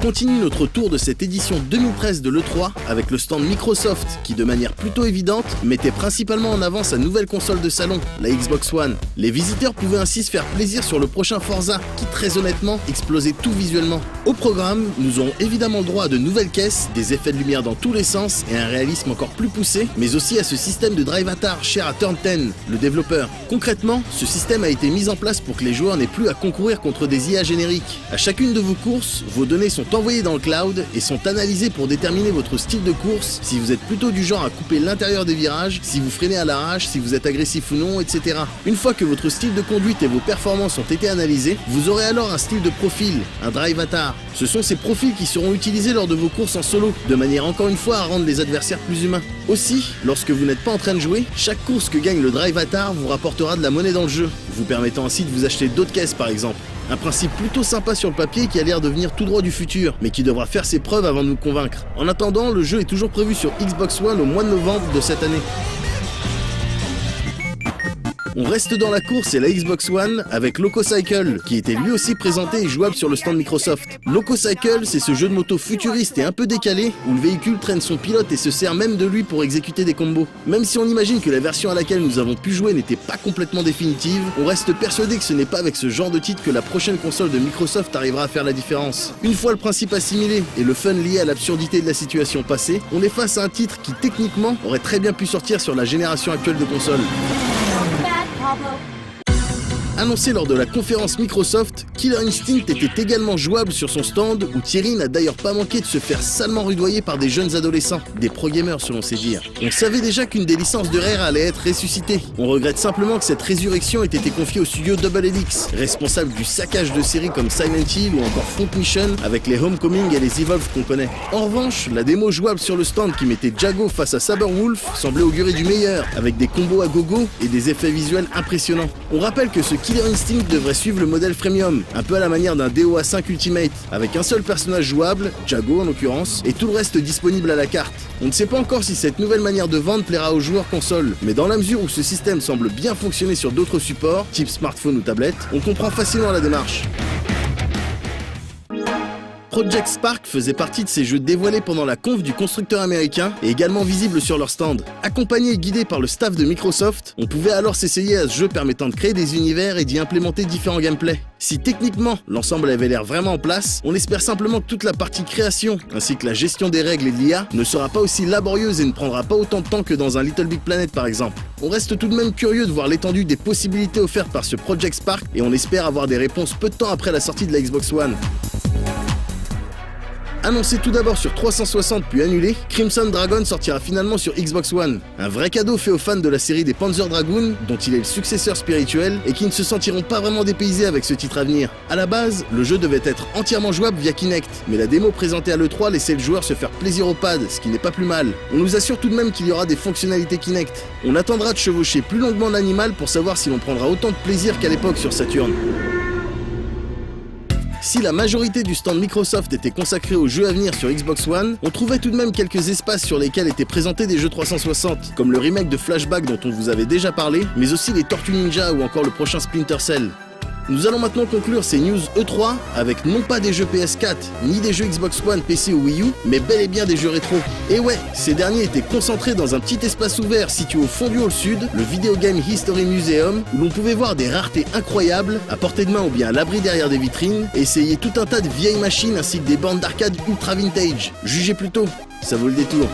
continue notre tour de cette édition 2013 de l'E3 avec le stand Microsoft qui, de manière plutôt évidente, mettait principalement en avant sa nouvelle console de salon, la Xbox One. Les visiteurs pouvaient ainsi se faire plaisir sur le prochain Forza qui, très honnêtement, explosait tout visuellement. Au programme, nous aurons évidemment le droit à de nouvelles caisses, des effets de lumière dans tous les sens et un réalisme encore plus poussé, mais aussi à ce système de Drive Avatar cher à Turn 10, le développeur. Concrètement, ce système a été mis en place pour que les joueurs n'aient plus à concourir contre des IA génériques. À chacune de vos courses, vos données sont envoyées dans le cloud et sont analysées pour déterminer votre style de course, si vous êtes plutôt du genre à couper l'intérieur des virages, si vous freinez à l'arrache, si vous êtes agressif ou non, etc. Une fois que votre style de conduite et vos performances ont été analysées, vous aurez alors un style de profil, un Drive Avatar. Ce sont ces profils qui seront utilisés lors de vos courses en solo, de manière encore une fois à rendre les adversaires plus humains. Aussi, lorsque vous n'êtes pas en train de jouer, chaque course que gagne le Drive Avatar vous rapportera de la monnaie dans le jeu, vous permettant ainsi de vous acheter d'autres caisses par exemple. Un principe plutôt sympa sur le papier qui a l'air de venir tout droit du futur, mais qui devra faire ses preuves avant de nous convaincre. En attendant, le jeu est toujours prévu sur Xbox One au mois de novembre de cette année. On reste dans la course et la Xbox One avec Loco Cycle, qui était lui aussi présenté et jouable sur le stand Microsoft. Loco Cycle, c'est ce jeu de moto futuriste et un peu décalé, où le véhicule traîne son pilote et se sert même de lui pour exécuter des combos. Même si on imagine que la version à laquelle nous avons pu jouer n'était pas complètement définitive, on reste persuadé que ce n'est pas avec ce genre de titre que la prochaine console de Microsoft arrivera à faire la différence. Une fois le principe assimilé et le fun lié à l'absurdité de la situation passée, on est face à un titre qui techniquement aurait très bien pu sortir sur la génération actuelle de consoles. Annoncé lors de la conférence Microsoft, Killer Instinct était également jouable sur son stand où Thierry n'a d'ailleurs pas manqué de se faire salement rudoyer par des jeunes adolescents, des pro-gamers selon ses dires. On savait déjà qu'une des licences de Rare allait être ressuscitée. On regrette simplement que cette résurrection ait été confiée au studio Double Helix, responsable du saccage de séries comme Silent Hill ou encore Front Mission avec les Homecoming et les Evolve qu'on connaît. En revanche, la démo jouable sur le stand qui mettait Jago face à Saberwolf semblait augurer du meilleur, avec des combos à gogo et des effets visuels impressionnants. On rappelle que ce Killer Instinct devrait suivre le modèle freemium, un peu à la manière d'un DOA 5 Ultimate, avec un seul personnage jouable, Jago en l'occurrence, et tout le reste disponible à la carte. On ne sait pas encore si cette nouvelle manière de vendre plaira aux joueurs console, mais dans la mesure où ce système semble bien fonctionner sur d'autres supports, type smartphone ou tablette, on comprend facilement la démarche. Project Spark faisait partie de ces jeux dévoilés pendant la conf du constructeur américain et également visibles sur leur stand. Accompagné et guidé par le staff de Microsoft, on pouvait alors s'essayer à ce jeu permettant de créer des univers et d'y implémenter différents gameplays. Si techniquement l'ensemble avait l'air vraiment en place, on espère simplement que toute la partie création ainsi que la gestion des règles et de l'IA ne sera pas aussi laborieuse et ne prendra pas autant de temps que dans un Little Big Planet par exemple. On reste tout de même curieux de voir l'étendue des possibilités offertes par ce Project Spark et on espère avoir des réponses peu de temps après la sortie de la Xbox One. Annoncé tout d'abord sur 360 puis annulé, Crimson Dragon sortira finalement sur Xbox One. Un vrai cadeau fait aux fans de la série des Panzer Dragoon, dont il est le successeur spirituel, et qui ne se sentiront pas vraiment dépaysés avec ce titre à venir. A la base, le jeu devait être entièrement jouable via Kinect, mais la démo présentée à l'E3 laissait le joueur se faire plaisir au pad, ce qui n'est pas plus mal. On nous assure tout de même qu'il y aura des fonctionnalités Kinect. On attendra de chevaucher plus longuement l'animal pour savoir si l'on prendra autant de plaisir qu'à l'époque sur Saturn. Si la majorité du stand Microsoft était consacrée aux jeux à venir sur Xbox One, on trouvait tout de même quelques espaces sur lesquels étaient présentés des jeux 360, comme le remake de Flashback dont on vous avait déjà parlé, mais aussi les Tortues Ninja ou encore le prochain Splinter Cell. Nous allons maintenant conclure ces news E3 avec non pas des jeux PS4, ni des jeux Xbox One, PC ou Wii U, mais bel et bien des jeux rétro. Et ouais, ces derniers étaient concentrés dans un petit espace ouvert situé au fond du hall sud, le Video Game History Museum, où l'on pouvait voir des raretés incroyables, à portée de main ou bien à l'abri derrière des vitrines, et essayer tout un tas de vieilles machines ainsi que des bandes d'arcade ultra vintage. Jugez plutôt, ça vaut le détour.